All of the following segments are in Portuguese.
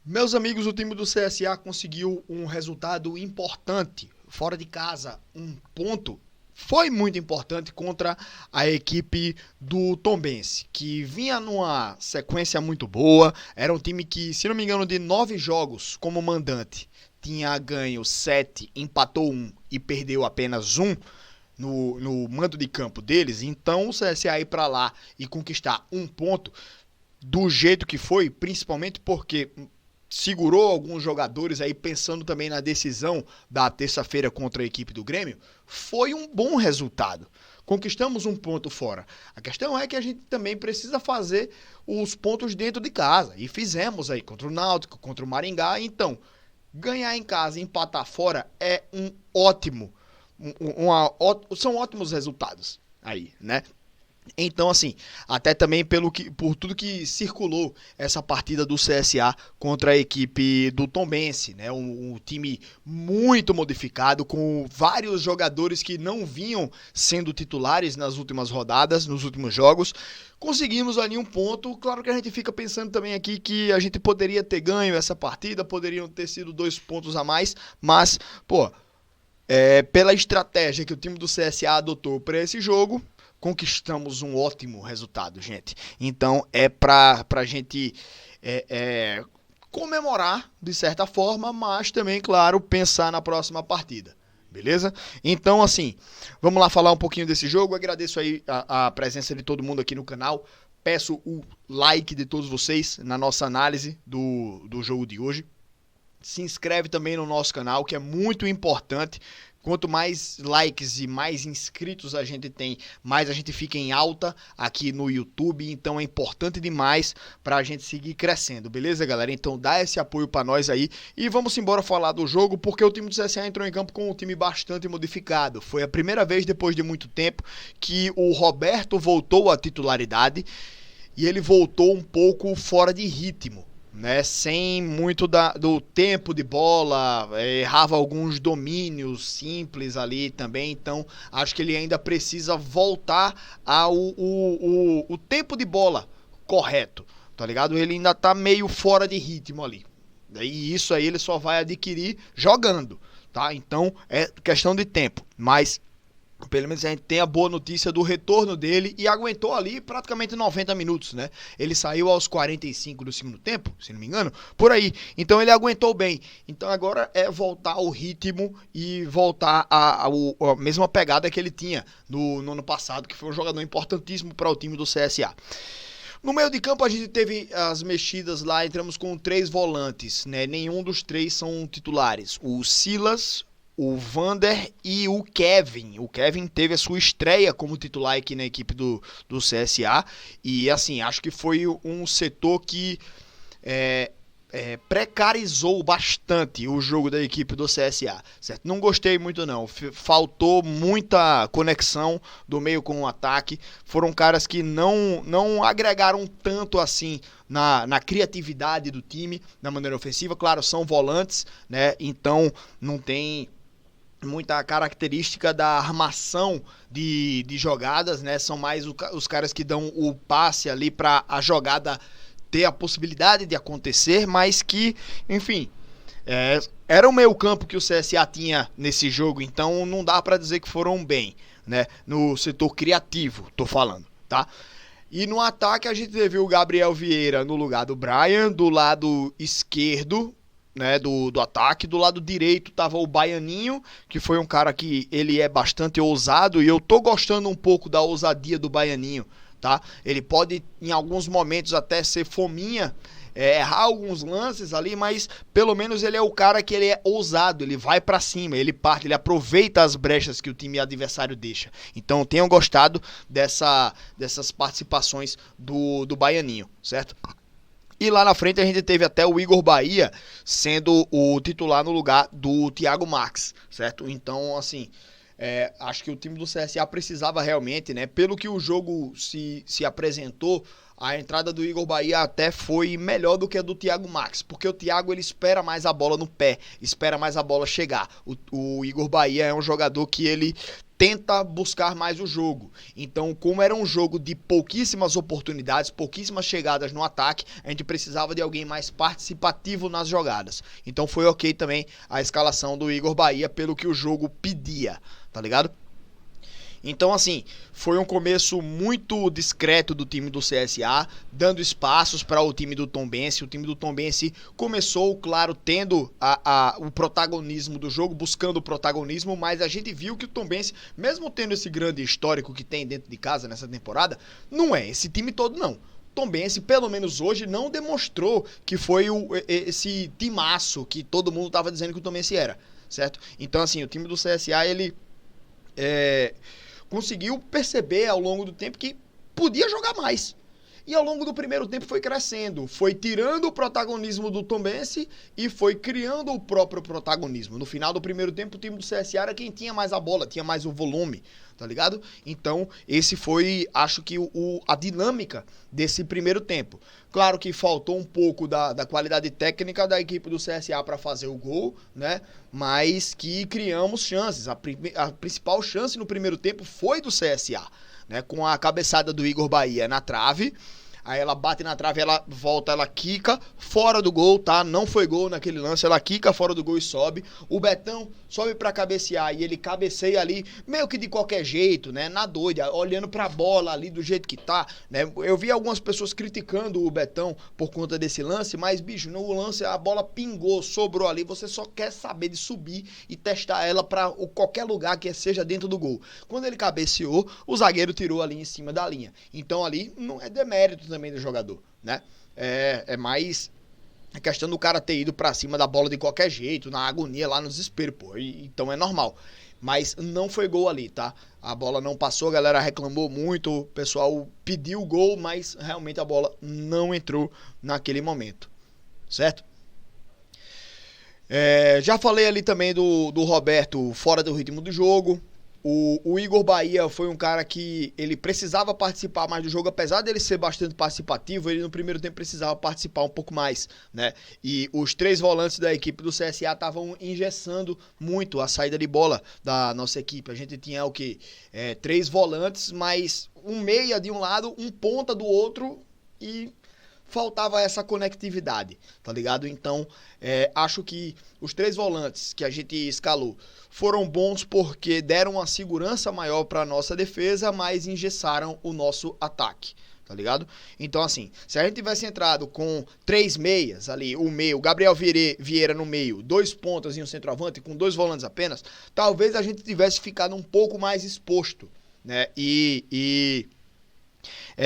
Meus amigos, o time do CSA conseguiu um resultado importante. Fora de casa, um ponto. Foi muito importante contra a equipe do Tombense, que vinha numa sequência muito boa. Era um time que, se não me engano, de 9 jogos como mandante, tinha ganho 7, empatou 1 e perdeu apenas 1 no mando de campo deles. Então o CSA ir para lá e conquistar um ponto do jeito que foi, principalmente porque segurou alguns jogadores aí pensando também na decisão da terça-feira contra a equipe do Grêmio, foi um bom resultado. Conquistamos um ponto fora. A questão é que a gente também precisa fazer os pontos dentro de casa. E fizemos aí contra o Náutico, contra o Maringá. Então, ganhar em casa e empatar fora é um ótimo. São ótimos resultados aí, né? Então, assim, até também por tudo que circulou essa partida do CSA contra a equipe do Tombense, né? Um time muito modificado, com vários jogadores que não vinham sendo titulares nas últimas rodadas, nos últimos jogos. Conseguimos ali um ponto. Claro que a gente fica pensando também aqui que a gente poderia ter ganho essa partida, poderiam ter sido 2 pontos a mais, mas, pô, pela estratégia que o time do CSA adotou para esse jogo, conquistamos um ótimo resultado, gente. Então é pra gente comemorar de certa forma, mas também, claro, pensar na próxima partida. Beleza? Então, assim, vamos lá falar um pouquinho desse jogo. Agradeço aí a presença de todo mundo aqui no canal. Peço o like de todos vocês na nossa análise do jogo de hoje. Se inscreve também no nosso canal, que é muito importante. Quanto mais likes e mais inscritos a gente tem, mais a gente fica em alta aqui no YouTube. Então é importante demais pra gente seguir crescendo, beleza, galera? Então dá esse apoio pra nós aí. E vamos embora falar do jogo, porque o time do CSA entrou em campo com um time bastante modificado. Foi a primeira vez depois de muito tempo que o Roberto voltou à titularidade. E ele voltou um pouco fora de ritmo, né, sem muito do tempo de bola, errava alguns domínios simples ali também, então acho que ele ainda precisa voltar ao tempo de bola correto, tá ligado? Ele ainda tá meio fora de ritmo ali, e isso aí ele só vai adquirir jogando, tá? Então é questão de tempo, mas pelo menos a gente tem a boa notícia do retorno dele e aguentou ali praticamente 90 minutos, né? Ele saiu aos 45 do segundo tempo, se não me engano, por aí. Então ele aguentou bem. Então agora é voltar ao ritmo e voltar a mesma pegada que ele tinha no ano passado, que foi um jogador importantíssimo para o time do CSA. No meio de campo a gente teve as mexidas lá, entramos com 3 volantes, né? Nenhum dos 3 são titulares. O Silas, o Vander e o Kevin. O Kevin teve a sua estreia como titular aqui na equipe do CSA. E assim, acho que foi um setor que precarizou bastante o jogo da equipe do CSA, certo? Não gostei muito não, faltou muita conexão do meio com o ataque, foram caras que não agregaram tanto assim na criatividade do time, na maneira ofensiva. Claro, são volantes, né? Então não tem muita característica da armação de jogadas, né? São mais os caras que dão o passe ali para a jogada ter a possibilidade de acontecer, mas que, enfim, era o meio campo que o CSA tinha nesse jogo, então não dá para dizer que foram bem, né? No setor criativo, tô falando, tá? E no ataque a gente teve o Gabriel Vieira no lugar do Brian, do lado esquerdo, né, do ataque. Do lado direito tava o Baianinho, que foi um cara que ele é bastante ousado, e eu tô gostando um pouco da ousadia do Baianinho, tá? Ele pode em alguns momentos até ser fominha, errar alguns lances ali, mas pelo menos ele é o cara que ele é ousado, ele vai pra cima, ele parte, ele aproveita as brechas que o time adversário deixa. Então tenham gostado dessas participações do Baianinho, certo? E lá na frente a gente teve até o Igor Bahia sendo o titular no lugar do Thiago Max, certo? Então, assim, acho que o time do CSA precisava realmente, né? Pelo que o jogo se apresentou, a entrada do Igor Bahia até foi melhor do que a do Thiago Max, porque o Thiago ele espera mais a bola no pé, espera mais a bola chegar. O Igor Bahia é um jogador que ele tenta buscar mais o jogo. Então, como era um jogo de pouquíssimas oportunidades, pouquíssimas chegadas no ataque, a gente precisava de alguém mais participativo nas jogadas. Então foi ok também a escalação do Igor Bahia pelo que o jogo pedia, tá ligado? Então, assim, foi um começo muito discreto do time do CSA, dando espaços para o time do Tombense. O time do Tombense começou, claro, tendo o protagonismo do jogo, buscando o protagonismo, mas a gente viu que o Tombense, mesmo tendo esse grande histórico que tem dentro de casa nessa temporada, não é esse time todo, não. Tombense, pelo menos hoje, não demonstrou que foi esse timaço que todo mundo estava dizendo que o Tombense era, certo? Então, assim, o time do CSA, ele conseguiu perceber ao longo do tempo que podia jogar mais. E ao longo do primeiro tempo foi crescendo, foi tirando o protagonismo do Tombense e foi criando o próprio protagonismo. No final do primeiro tempo, o time do CSA era quem tinha mais a bola, tinha mais o volume, tá ligado? Então, esse foi, acho que, a dinâmica desse primeiro tempo. Claro que faltou um pouco da qualidade técnica da equipe do CSA para fazer o gol, né? Mas que criamos chances. A principal chance no primeiro tempo foi do CSA, né? Com a cabeçada do Igor Bahia na trave. Aí ela bate na trave, ela volta, ela quica fora do gol, tá? Não foi gol naquele lance, ela quica fora do gol e sobe. O Betão sobe pra cabecear e ele cabeceia ali meio que de qualquer jeito, né? Na doida, olhando pra bola ali do jeito que tá, né? Eu vi algumas pessoas criticando o Betão por conta desse lance, mas, bicho, no lance a bola pingou, sobrou ali, você só quer saber de subir e testar ela pra qualquer lugar que seja dentro do gol. Quando ele cabeceou, o zagueiro tirou ali em cima da linha. Então ali não é demérito também do jogador, né? É mais a questão do cara ter ido pra cima da bola de qualquer jeito, na agonia, lá no desespero, pô. Então é normal. Mas não foi gol ali, tá? A bola não passou, a galera reclamou muito, o pessoal pediu gol, mas realmente a bola não entrou naquele momento, certo? Já falei ali também do Roberto fora do ritmo do jogo. O Igor Bahia foi um cara que ele precisava participar mais do jogo, apesar dele ser bastante participativo, ele no primeiro tempo precisava participar um pouco mais, né? E os três volantes da equipe do CSA estavam engessando muito a saída de bola da nossa equipe. A gente tinha o quê? 3 volantes, mas um meia de um lado, um ponta do outro e faltava essa conectividade, tá ligado? Então, acho que os 3 volantes que a gente escalou foram bons porque deram uma segurança maior para nossa defesa, mas engessaram o nosso ataque, tá ligado? Então, assim, se a gente tivesse entrado com 3 meias ali, o meio, Gabriel Vieira no meio, 2 pontas e um centroavante, com 2 volantes apenas, talvez a gente tivesse ficado um pouco mais exposto, né?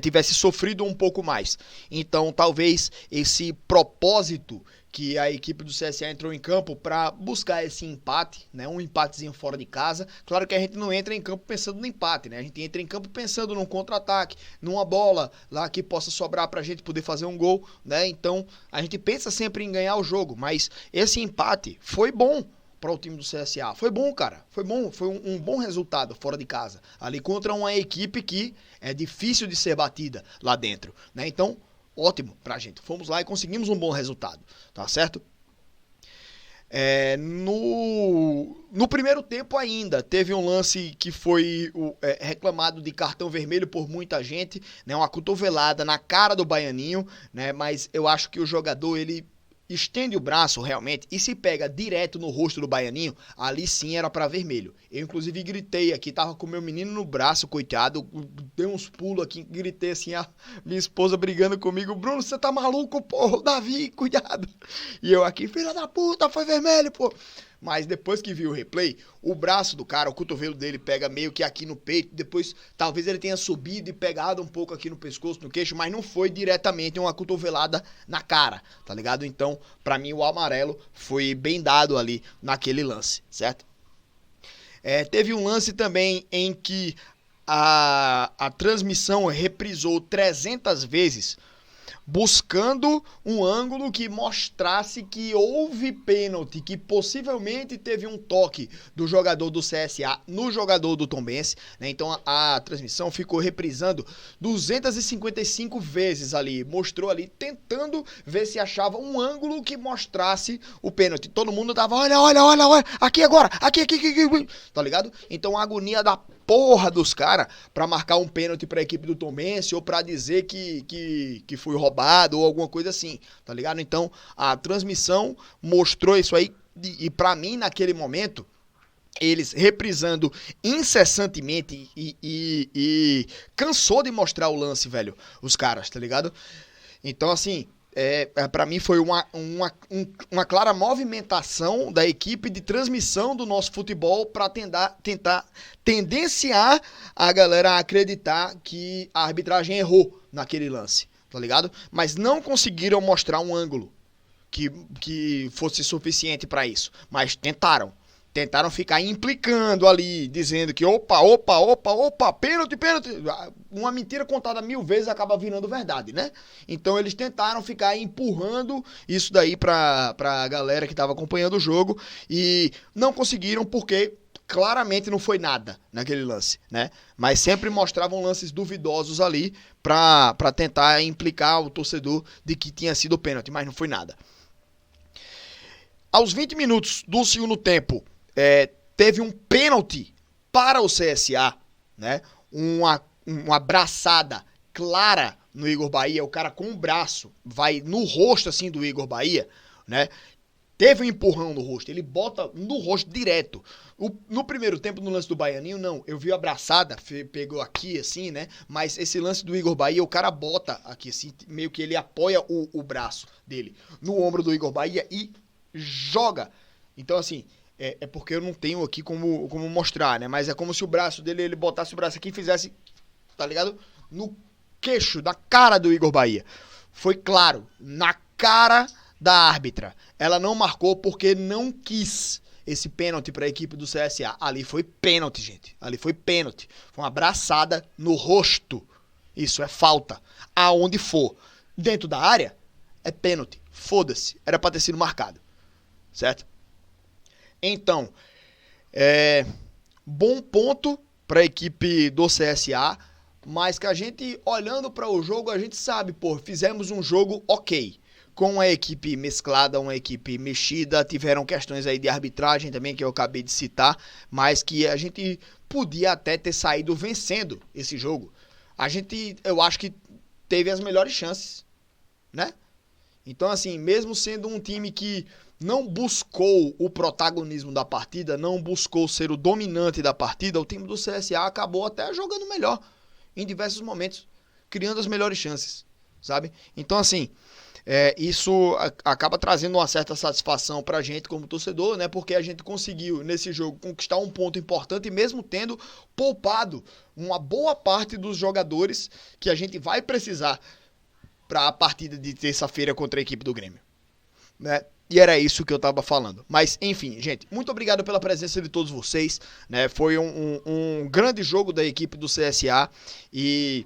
Tivesse sofrido um pouco mais. Então, talvez esse propósito que a equipe do CSA entrou em campo para buscar esse empate, né? Um empatezinho fora de casa. Claro que a gente não entra em campo pensando no empate, né? A gente entra em campo pensando num contra-ataque, numa bola lá que possa sobrar pra gente poder fazer um gol, né? Então, a gente pensa sempre em ganhar o jogo, mas esse empate foi bom para o time do CSA. Foi bom, cara. Foi bom. Foi um bom resultado fora de casa. Ali contra uma equipe que é difícil de ser batida lá dentro, né? Então, ótimo pra gente. Fomos lá e conseguimos um bom resultado, tá certo? No primeiro tempo ainda, teve um lance que foi reclamado de cartão vermelho por muita gente, né? Uma cotovelada na cara do Baianinho, né? Mas eu acho que o jogador, ele estende o braço realmente e se pega direto no rosto do Baianinho, ali sim era pra vermelho. Eu inclusive gritei aqui, tava com meu menino no braço, coitado, dei uns pulos aqui, gritei assim, a minha esposa brigando comigo: Bruno, você tá maluco, porra, Davi, cuidado. E eu aqui: filha da puta, foi vermelho, pô. Mas depois que vi o replay, o braço do cara, o cotovelo dele pega meio que aqui no peito, depois talvez ele tenha subido e pegado um pouco aqui no pescoço, no queixo, mas não foi diretamente uma cotovelada na cara, tá ligado? Então, pra mim, o amarelo foi bem dado ali naquele lance, certo? Teve um lance também em que a transmissão reprisou 300 vezes buscando um ângulo que mostrasse que houve pênalti, que possivelmente teve um toque do jogador do CSA no jogador do Tombense, né? Então a transmissão ficou reprisando 255 vezes ali, mostrou ali, tentando ver se achava um ângulo que mostrasse o pênalti. Todo mundo tava, olha, aqui agora, aqui, tá ligado? Então a agonia da porra dos caras pra marcar um pênalti pra equipe do Tombense ou pra dizer que foi roubado ou alguma coisa assim, tá ligado? Então a transmissão mostrou isso aí e pra mim naquele momento eles reprisando incessantemente e cansou de mostrar o lance, velho, os caras, tá ligado? Então assim, para mim foi uma clara movimentação da equipe de transmissão do nosso futebol para tentar tendenciar a galera a acreditar que a arbitragem errou naquele lance, tá ligado? Mas não conseguiram mostrar um ângulo que fosse suficiente para isso, mas tentaram ficar implicando ali, dizendo que opa, pênalti. Uma mentira contada 1000 vezes acaba virando verdade, né? Então eles tentaram ficar empurrando isso daí pra galera que tava acompanhando o jogo e não conseguiram porque claramente não foi nada naquele lance, né? Mas sempre mostravam lances duvidosos ali pra tentar implicar o torcedor de que tinha sido pênalti, mas não foi nada. Aos 20 minutos do segundo tempo, teve um pênalti para o CSA, né? Uma braçada clara no Igor Bahia, o cara com o braço vai no rosto assim do Igor Bahia, né? Teve um empurrão no rosto, ele bota no rosto direto. No primeiro tempo, no lance do Baianinho, não, eu vi a braçada, pegou aqui assim, né? Mas esse lance do Igor Bahia, o cara bota aqui assim, meio que ele apoia o braço dele no ombro do Igor Bahia e joga. Então assim, é porque eu não tenho aqui como mostrar, né? Mas é como se o braço dele, ele botasse o braço aqui e fizesse, tá ligado? No queixo, da cara do Igor Bahia. Foi claro, na cara da árbitra. Ela não marcou porque não quis esse pênalti para a equipe do CSA. Ali foi pênalti, gente. Ali foi pênalti. Foi uma abraçada no rosto. Isso é falta. Aonde for. Dentro da área, é pênalti. Foda-se. Era para ter sido marcado. Certo? Então, bom ponto para a equipe do CSA, mas que a gente, olhando para o jogo, a gente sabe, pô, fizemos um jogo ok, com a equipe mesclada, uma equipe mexida, tiveram questões aí de arbitragem também, que eu acabei de citar, mas que a gente podia até ter saído vencendo esse jogo. Eu acho que teve as melhores chances, né? Então, assim, mesmo sendo um time que não buscou o protagonismo da partida, não buscou ser o dominante da partida, o time do CSA acabou até jogando melhor em diversos momentos, criando as melhores chances, sabe? Então, assim, isso acaba trazendo uma certa satisfação pra gente como torcedor, né? Porque a gente conseguiu, nesse jogo, conquistar um ponto importante, mesmo tendo poupado uma boa parte dos jogadores que a gente vai precisar para a partida de terça-feira contra a equipe do Grêmio, né? E era isso que eu tava falando. Mas, enfim, gente, muito obrigado pela presença de todos vocês, né? Foi um grande jogo da equipe do CSA e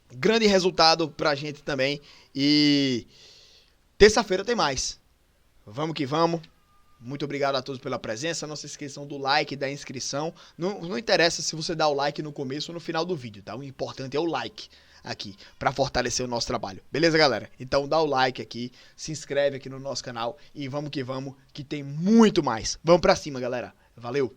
grande resultado pra gente também. E terça-feira tem mais. Vamos que vamos. Muito obrigado a todos pela presença. Não se esqueçam do like, da inscrição. Não interessa se você dá o like no começo ou no final do vídeo, tá? O importante é o like aqui, para fortalecer o nosso trabalho. Beleza, galera? Então dá o like aqui, se inscreve aqui no nosso canal e vamos, que tem muito mais. Vamos pra cima, galera. Valeu!